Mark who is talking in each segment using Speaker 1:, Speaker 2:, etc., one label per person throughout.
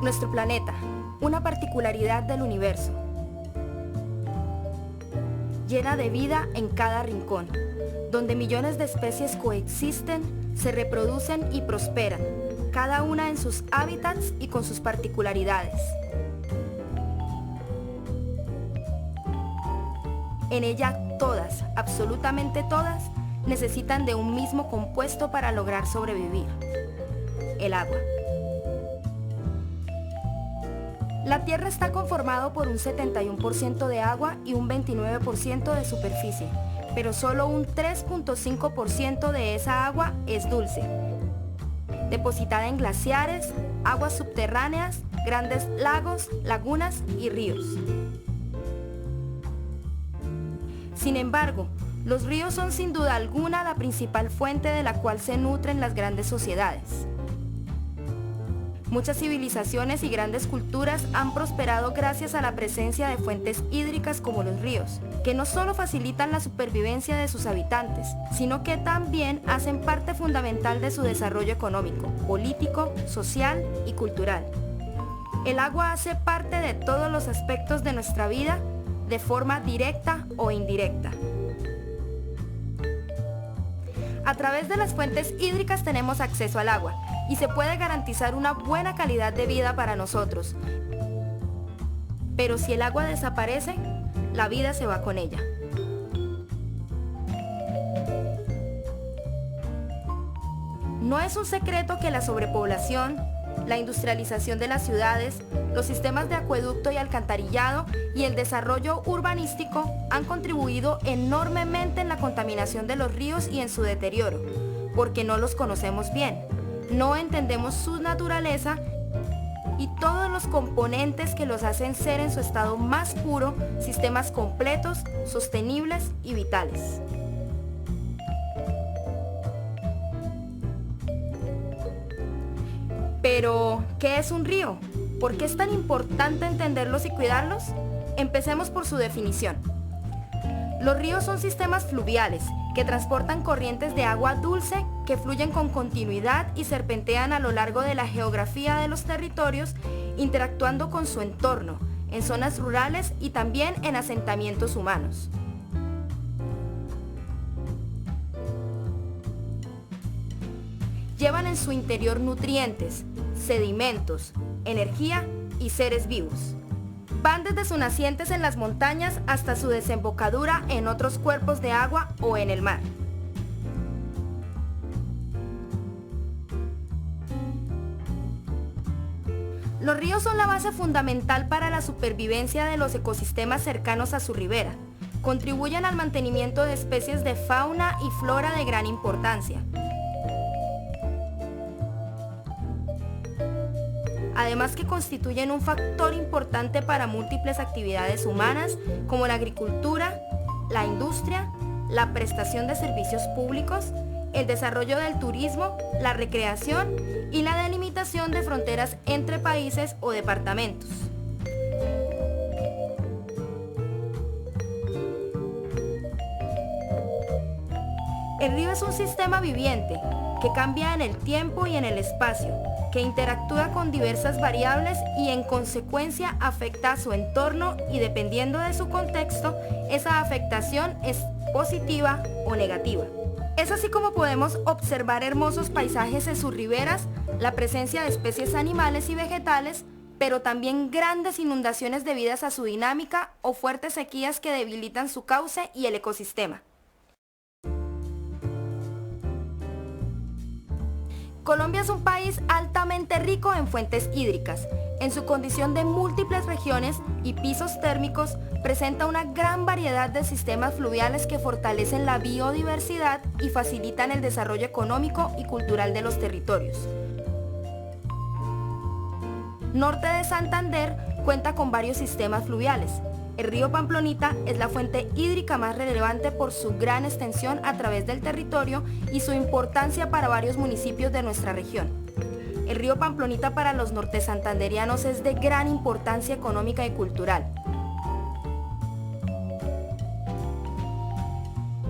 Speaker 1: Nuestro planeta, una particularidad del universo, llena de vida en cada rincón, donde millones de especies coexisten, se reproducen y prosperan, cada una en sus hábitats y con sus particularidades. En ella todas, absolutamente todas, necesitan de un mismo compuesto para lograr sobrevivir: el agua. La Tierra está conformado por un 71% de agua y un 29% de superficie, pero solo un 3.5% de esa agua es dulce, depositada en glaciares, aguas subterráneas, grandes lagos, lagunas y ríos. Sin embargo, los ríos son sin duda alguna la principal fuente de la cual se nutren las grandes sociedades. Muchas civilizaciones y grandes culturas han prosperado gracias a la presencia de fuentes hídricas como los ríos, que no solo facilitan la supervivencia de sus habitantes, sino que también hacen parte fundamental de su desarrollo económico, político, social y cultural. El agua hace parte de todos los aspectos de nuestra vida, de forma directa o indirecta. A través de las fuentes hídricas tenemos acceso al agua y se puede garantizar una buena calidad de vida para nosotros. Pero si el agua desaparece, la vida se va con ella. No es un secreto que la sobrepoblación, la industrialización de las ciudades, los sistemas de acueducto y alcantarillado y el desarrollo urbanístico han contribuido enormemente en la contaminación de los ríos y en su deterioro, porque no los conocemos bien, no entendemos su naturaleza y todos los componentes que los hacen ser en su estado más puro sistemas completos, sostenibles y vitales. Pero, ¿qué es un río? ¿Por qué es tan importante entenderlos y cuidarlos? Empecemos por su definición. Los ríos son sistemas fluviales que transportan corrientes de agua dulce que fluyen con continuidad y serpentean a lo largo de la geografía de los territorios, interactuando con su entorno, en zonas rurales y también en asentamientos humanos. Llevan en su interior nutrientes, sedimentos, energía y seres vivos. Van desde sus nacientes en las montañas hasta su desembocadura en otros cuerpos de agua o en el mar. Los ríos son la base fundamental para la supervivencia de los ecosistemas cercanos a su ribera. Contribuyen al mantenimiento de especies de fauna y flora de gran importancia. Además que constituyen un factor importante para múltiples actividades humanas como la agricultura, la industria, la prestación de servicios públicos, el desarrollo del turismo, la recreación y la delimitación de fronteras entre países o departamentos. El río es un sistema viviente que cambia en el tiempo y en el espacio, que interactúa con diversas variables y en consecuencia afecta a su entorno y dependiendo de su contexto, esa afectación es positiva o negativa. Es así como podemos observar hermosos paisajes en sus riberas, la presencia de especies animales y vegetales, pero también grandes inundaciones debidas a su dinámica o fuertes sequías que debilitan su cauce y el ecosistema. Colombia es un país altamente rico en fuentes hídricas. En su condición de múltiples regiones y pisos térmicos, presenta una gran variedad de sistemas fluviales que fortalecen la biodiversidad y facilitan el desarrollo económico y cultural de los territorios. Norte de Santander cuenta con varios sistemas fluviales. El río Pamplonita es la fuente hídrica más relevante por su gran extensión a través del territorio y su importancia para varios municipios de nuestra región. El río Pamplonita para los nortesantanderianos es de gran importancia económica y cultural.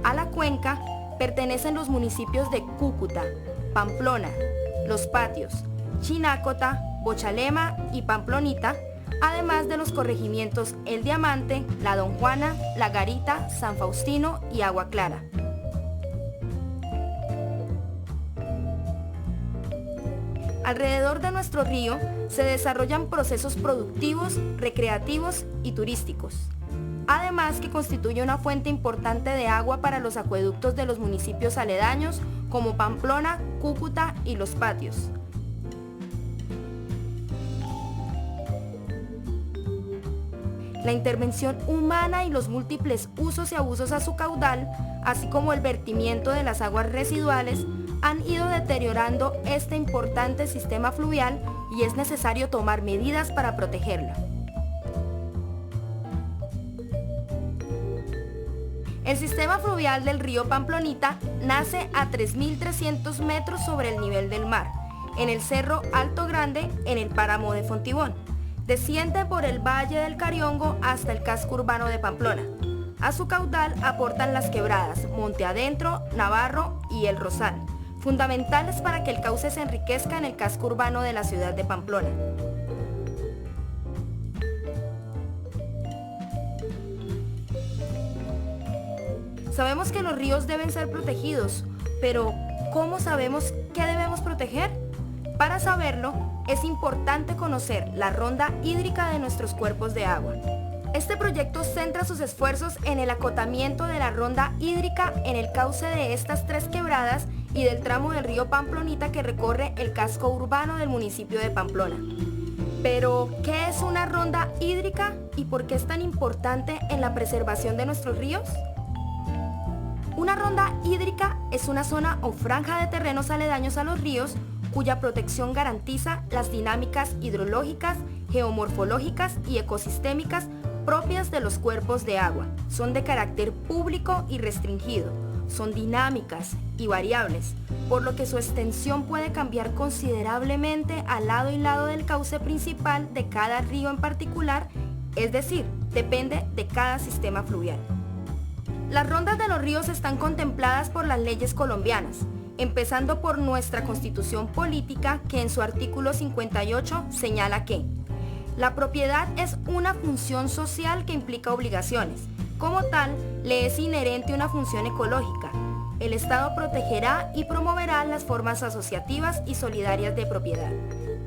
Speaker 1: A la cuenca pertenecen los municipios de Cúcuta, Pamplona, Los Patios, Chinácota, Pochalema y Pamplonita, además de los corregimientos El Diamante, La Don Juana, La Garita, San Faustino y Agua Clara. Alrededor de nuestro río se desarrollan procesos productivos, recreativos y turísticos. Además que constituye una fuente importante de agua para los acueductos de los municipios aledaños como Pamplona, Cúcuta y Los Patios. La intervención humana y los múltiples usos y abusos a su caudal, así como el vertimiento de las aguas residuales, han ido deteriorando este importante sistema fluvial y es necesario tomar medidas para protegerlo. El sistema fluvial del río Pamplonita nace a 3.300 metros sobre el nivel del mar, en el Cerro Alto Grande, en el páramo de Fontibón. Desciende por el Valle del Cariongo hasta el casco urbano de Pamplona. A su caudal aportan las quebradas Monte Adentro, Navarro y El Rosal, fundamentales para que el cauce se enriquezca en el casco urbano de la ciudad de Pamplona. Sabemos que los ríos deben ser protegidos, pero ¿cómo sabemos qué debemos proteger? Para saberlo, es importante conocer la ronda hídrica de nuestros cuerpos de agua. Este proyecto centra sus esfuerzos en el acotamiento de la ronda hídrica en el cauce de estas 3 quebradas y del tramo del río Pamplonita que recorre el casco urbano del municipio de Pamplona. Pero, ¿qué es una ronda hídrica y por qué es tan importante en la preservación de nuestros ríos? Una ronda hídrica es una zona o franja de terrenos aledaños a los ríos cuya protección garantiza las dinámicas hidrológicas, geomorfológicas y ecosistémicas propias de los cuerpos de agua. Son de carácter público y restringido, son dinámicas y variables, por lo que su extensión puede cambiar considerablemente al lado y lado del cauce principal de cada río en particular, es decir, depende de cada sistema fluvial. Las rondas de los ríos están contempladas por las leyes colombianas, empezando por nuestra Constitución Política, que en su artículo 58 señala que la propiedad es una función social que implica obligaciones. Como tal, le es inherente una función ecológica. El Estado protegerá y promoverá las formas asociativas y solidarias de propiedad.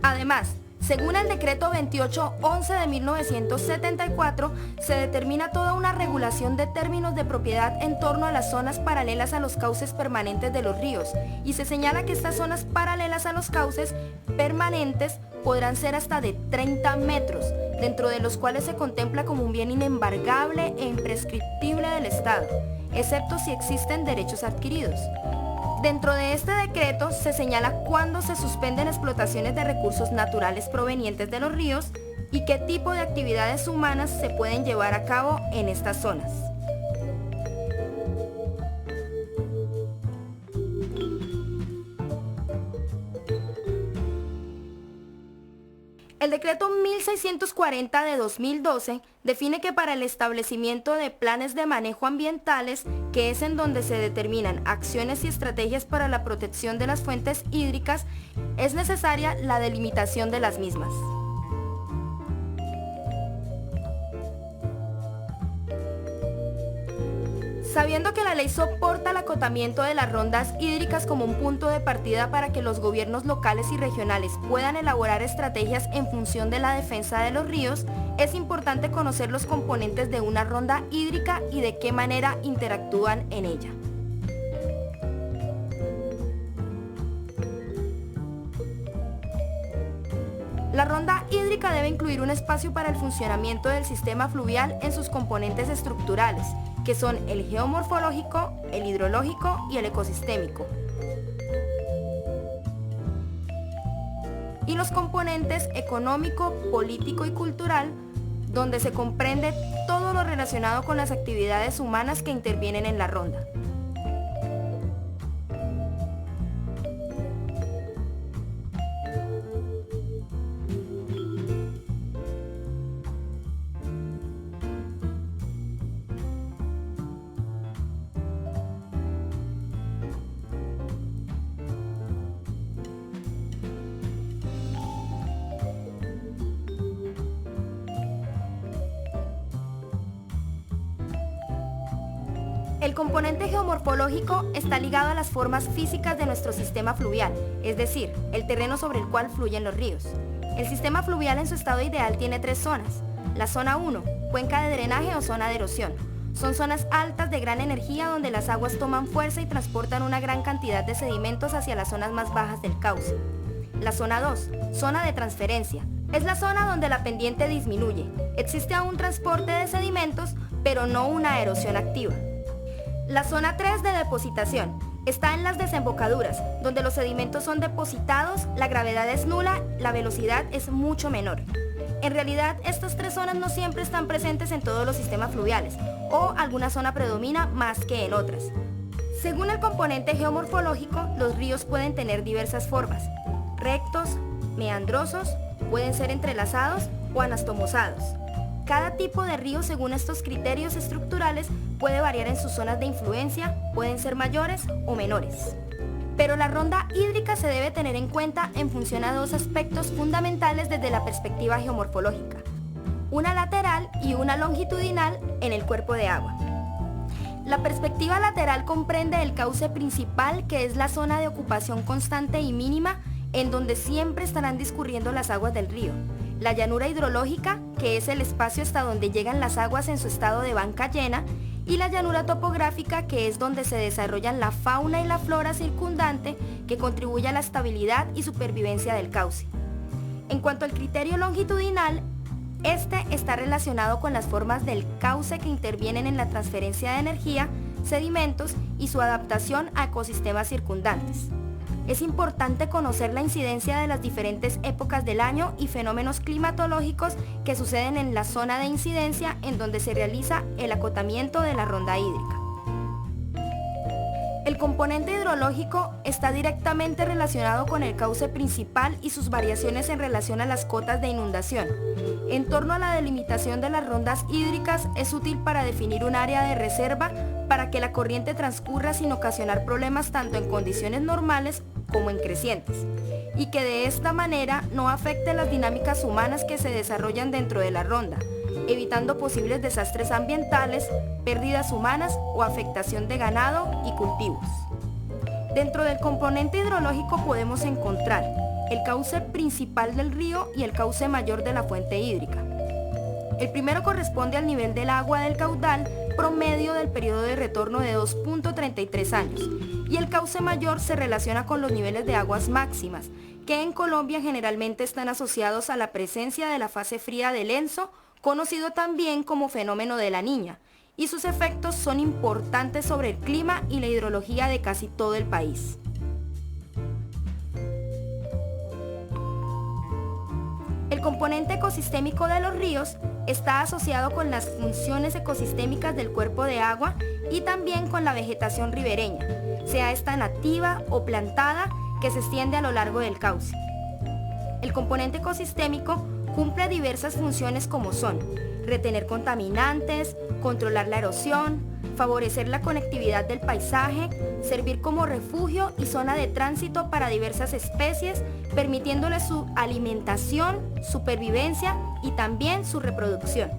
Speaker 1: Además, según el decreto 2811 de 1974, se determina toda una regulación de términos de propiedad en torno a las zonas paralelas a los cauces permanentes de los ríos y se señala que estas zonas paralelas a los cauces permanentes podrán ser hasta de 30 metros, dentro de los cuales se contempla como un bien inembargable e imprescriptible del Estado, excepto si existen derechos adquiridos. Dentro de este decreto se señala cuándo se suspenden explotaciones de recursos naturales provenientes de los ríos y qué tipo de actividades humanas se pueden llevar a cabo en estas zonas. El decreto 1640 de 2012 define que para el establecimiento de planes de manejo ambientales, que es en donde se determinan acciones y estrategias para la protección de las fuentes hídricas, es necesaria la delimitación de las mismas. Sabiendo que la ley soporta el acotamiento de las rondas hídricas como un punto de partida para que los gobiernos locales y regionales puedan elaborar estrategias en función de la defensa de los ríos, es importante conocer los componentes de una ronda hídrica y de qué manera interactúan en ella. La ronda hídrica debe incluir un espacio para el funcionamiento del sistema fluvial en sus componentes estructurales, que son el geomorfológico, el hidrológico y el ecosistémico. Y los componentes económico, político y cultural, donde se comprende todo lo relacionado con las actividades humanas que intervienen en la ronda. El componente geomorfológico está ligado a las formas físicas de nuestro sistema fluvial, es decir, el terreno sobre el cual fluyen los ríos. El sistema fluvial en su estado ideal tiene 3 zonas. La zona 1, cuenca de drenaje o zona de erosión. Son zonas altas de gran energía donde las aguas toman fuerza y transportan una gran cantidad de sedimentos hacia las zonas más bajas del cauce. La zona 2, zona de transferencia. Es la zona donde la pendiente disminuye. Existe aún transporte de sedimentos, pero no una erosión activa. La zona 3 de depositación. Está en las desembocaduras, donde los sedimentos son depositados, la gravedad es nula, la velocidad es mucho menor. En realidad, estas 3 zonas no siempre están presentes en todos los sistemas fluviales, o alguna zona predomina más que en otras. Según el componente geomorfológico, los ríos pueden tener diversas formas: rectos, meandrosos, pueden ser entrelazados o anastomosados. Cada tipo de río, según estos criterios estructurales, puede variar en sus zonas de influencia, pueden ser mayores o menores. Pero la ronda hídrica se debe tener en cuenta en función a 2 aspectos fundamentales desde la perspectiva geomorfológica: una lateral y una longitudinal en el cuerpo de agua. La perspectiva lateral comprende el cauce principal, que es la zona de ocupación constante y mínima, en donde siempre estarán discurriendo las aguas del río. La llanura hidrológica, que es el espacio hasta donde llegan las aguas en su estado de banca llena, y la llanura topográfica, que es donde se desarrollan la fauna y la flora circundante, que contribuye a la estabilidad y supervivencia del cauce. En cuanto al criterio longitudinal, este está relacionado con las formas del cauce que intervienen en la transferencia de energía, sedimentos y su adaptación a ecosistemas circundantes. Es importante conocer la incidencia de las diferentes épocas del año y fenómenos climatológicos que suceden en la zona de incidencia en donde se realiza el acotamiento de la ronda hídrica. El componente hidrológico está directamente relacionado con el cauce principal y sus variaciones en relación a las cotas de inundación. En torno a la delimitación de las rondas hídricas, es útil para definir un área de reserva para que la corriente transcurra sin ocasionar problemas tanto en condiciones normales como en crecientes, y que de esta manera no afecte las dinámicas humanas que se desarrollan dentro de la ronda, evitando posibles desastres ambientales, pérdidas humanas o afectación de ganado y cultivos. Dentro del componente hidrológico podemos encontrar el cauce principal del río y el cauce mayor de la fuente hídrica. El primero corresponde al nivel del agua del caudal promedio del periodo de retorno de 2.33 años, y el cauce mayor se relaciona con los niveles de aguas máximas, que en Colombia generalmente están asociados a la presencia de la fase fría del ENSO, conocido también como fenómeno de la Niña, y sus efectos son importantes sobre el clima y la hidrología de casi todo el país. El componente ecosistémico de los ríos está asociado con las funciones ecosistémicas del cuerpo de agua y también con la vegetación ribereña, sea esta nativa o plantada, que se extiende a lo largo del cauce. El componente ecosistémico cumple diversas funciones como son: retener contaminantes, controlar la erosión, favorecer la conectividad del paisaje, servir como refugio y zona de tránsito para diversas especies, permitiéndole su alimentación, supervivencia y también su reproducción.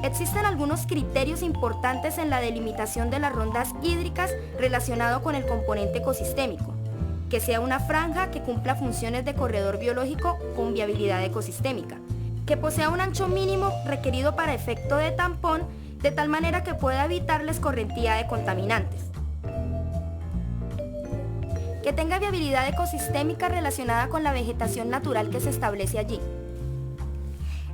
Speaker 1: Existen algunos criterios importantes en la delimitación de las rondas hídricas relacionado con el componente ecosistémico: que sea una franja que cumpla funciones de corredor biológico con viabilidad ecosistémica, que posea un ancho mínimo requerido para efecto de tampón, de tal manera que pueda evitar la escorrentía de contaminantes, que tenga viabilidad ecosistémica relacionada con la vegetación natural que se establece allí.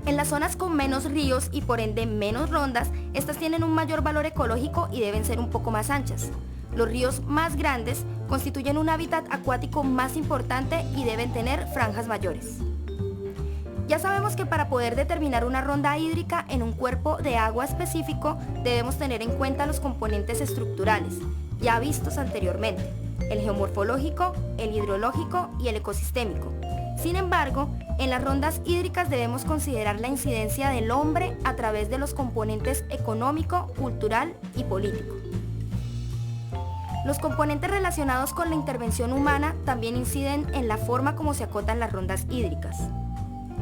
Speaker 1: En las zonas con menos ríos y por ende menos rondas, estas tienen un mayor valor ecológico y deben ser un poco más anchas. Los ríos más grandes constituyen un hábitat acuático más importante y deben tener franjas mayores. Ya sabemos que para poder determinar una ronda hídrica en un cuerpo de agua específico, debemos tener en cuenta los componentes estructurales, ya vistos anteriormente: el geomorfológico, el hidrológico y el ecosistémico. Sin embargo, en las rondas hídricas debemos considerar la incidencia del hombre a través de los componentes económico, cultural y político. Los componentes relacionados con la intervención humana también inciden en la forma como se acotan las rondas hídricas.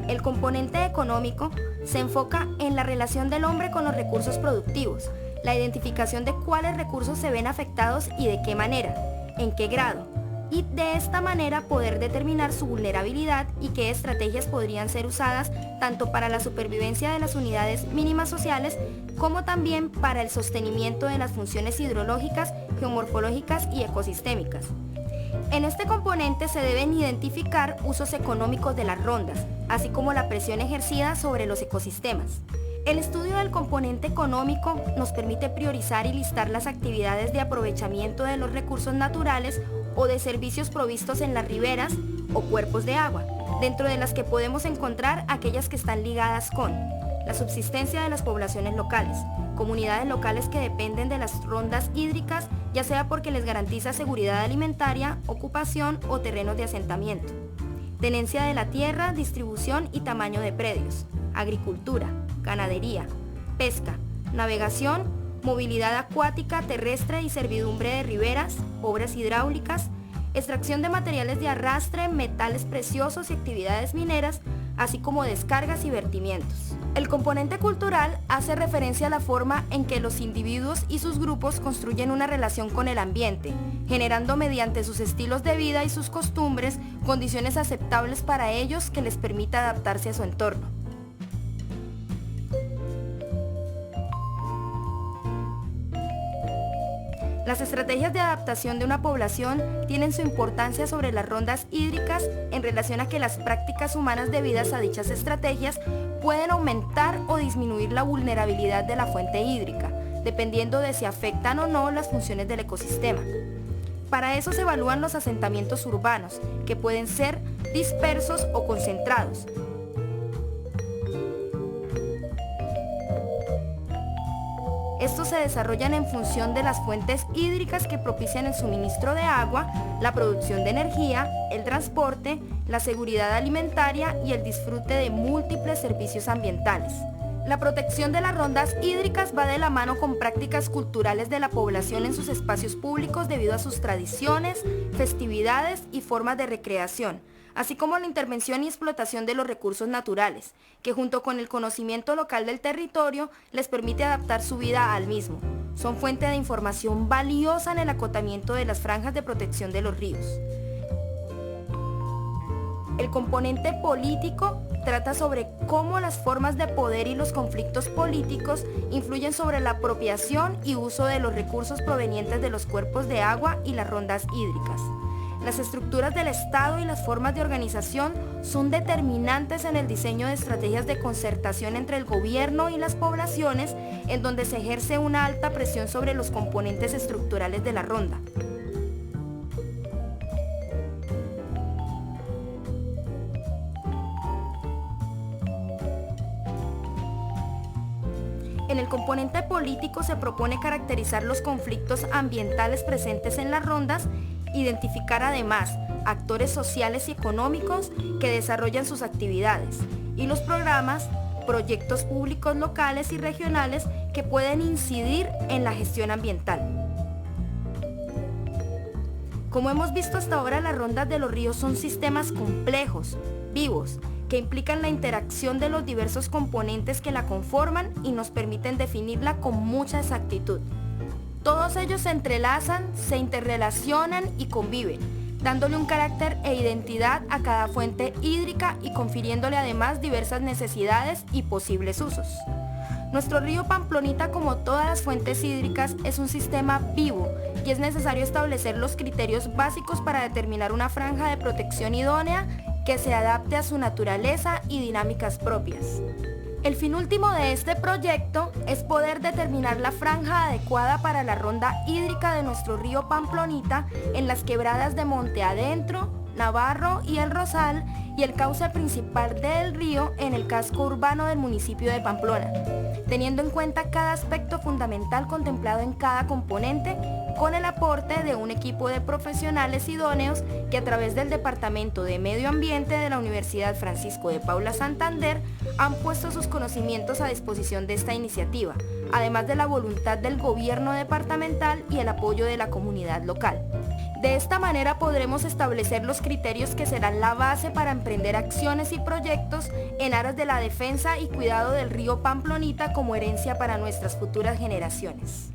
Speaker 1: El componente económico se enfoca en la relación del hombre con los recursos productivos, la identificación de cuáles recursos se ven afectados y de qué manera, en qué grado, y de esta manera poder determinar su vulnerabilidad y qué estrategias podrían ser usadas tanto para la supervivencia de las unidades mínimas sociales como también para el sostenimiento de las funciones hidrológicas, geomorfológicas y ecosistémicas. En este componente se deben identificar usos económicos de las rondas, así como la presión ejercida sobre los ecosistemas. El estudio del componente económico nos permite priorizar y listar las actividades de aprovechamiento de los recursos naturales o de servicios provistos en las riberas o cuerpos de agua, dentro de las que podemos encontrar aquellas que están ligadas con la subsistencia de las poblaciones locales, comunidades locales que dependen de las rondas hídricas, ya sea porque les garantiza seguridad alimentaria, ocupación o terrenos de asentamiento, tenencia de la tierra, distribución y tamaño de predios, agricultura, ganadería, pesca, navegación, movilidad acuática, terrestre y servidumbre de riberas, obras hidráulicas, extracción de materiales de arrastre, metales preciosos y actividades mineras, así como descargas y vertimientos. El componente cultural hace referencia a la forma en que los individuos y sus grupos construyen una relación con el ambiente, generando mediante sus estilos de vida y sus costumbres condiciones aceptables para ellos que les permita adaptarse a su entorno. Las estrategias de adaptación de una población tienen su importancia sobre las rondas hídricas en relación a que las prácticas humanas debidas a dichas estrategias pueden aumentar o disminuir la vulnerabilidad de la fuente hídrica, dependiendo de si afectan o no las funciones del ecosistema. Para eso se evalúan los asentamientos urbanos, que pueden ser dispersos o concentrados. Estos se desarrollan en función de las fuentes hídricas que propician el suministro de agua, la producción de energía, el transporte, la seguridad alimentaria y el disfrute de múltiples servicios ambientales. La protección de las rondas hídricas va de la mano con prácticas culturales de la población en sus espacios públicos debido a sus tradiciones, festividades y formas de recreación, así como la intervención y explotación de los recursos naturales, que junto con el conocimiento local del territorio les permite adaptar su vida al mismo. Son fuente de información valiosa en el acotamiento de las franjas de protección de los ríos. El componente político trata sobre cómo las formas de poder y los conflictos políticos influyen sobre la apropiación y uso de los recursos provenientes de los cuerpos de agua y las rondas hídricas. Las estructuras del Estado y las formas de organización son determinantes en el diseño de estrategias de concertación entre el gobierno y las poblaciones, en donde se ejerce una alta presión sobre los componentes estructurales de la ronda. En el componente político se propone caracterizar los conflictos ambientales presentes en las rondas, identificar además actores sociales y económicos que desarrollan sus actividades y los programas, proyectos públicos locales y regionales que pueden incidir en la gestión ambiental. Como hemos visto hasta ahora, las rondas de los ríos son sistemas complejos, vivos, que implican la interacción de los diversos componentes que la conforman y nos permiten definirla con mucha exactitud. Todos ellos se entrelazan, se interrelacionan y conviven, dándole un carácter e identidad a cada fuente hídrica y confiriéndole además diversas necesidades y posibles usos. Nuestro río Pamplonita, como todas las fuentes hídricas, es un sistema vivo y es necesario establecer los criterios básicos para determinar una franja de protección idónea que se adapte a su naturaleza y dinámicas propias. El fin último de este proyecto es poder determinar la franja adecuada para la ronda hídrica de nuestro río Pamplonita en las quebradas de Monte Adentro, Navarro y El Rosal y el cauce principal del río en el casco urbano del municipio de Pamplona, teniendo en cuenta cada aspecto fundamental contemplado en cada componente, con el aporte de un equipo de profesionales idóneos que a través del Departamento de Medio Ambiente de la Universidad Francisco de Paula Santander han puesto sus conocimientos a disposición de esta iniciativa, además de la voluntad del gobierno departamental y el apoyo de la comunidad local. De esta manera podremos establecer los criterios que serán la base para emprender acciones y proyectos en aras de la defensa y cuidado del río Pamplonita como herencia para nuestras futuras generaciones.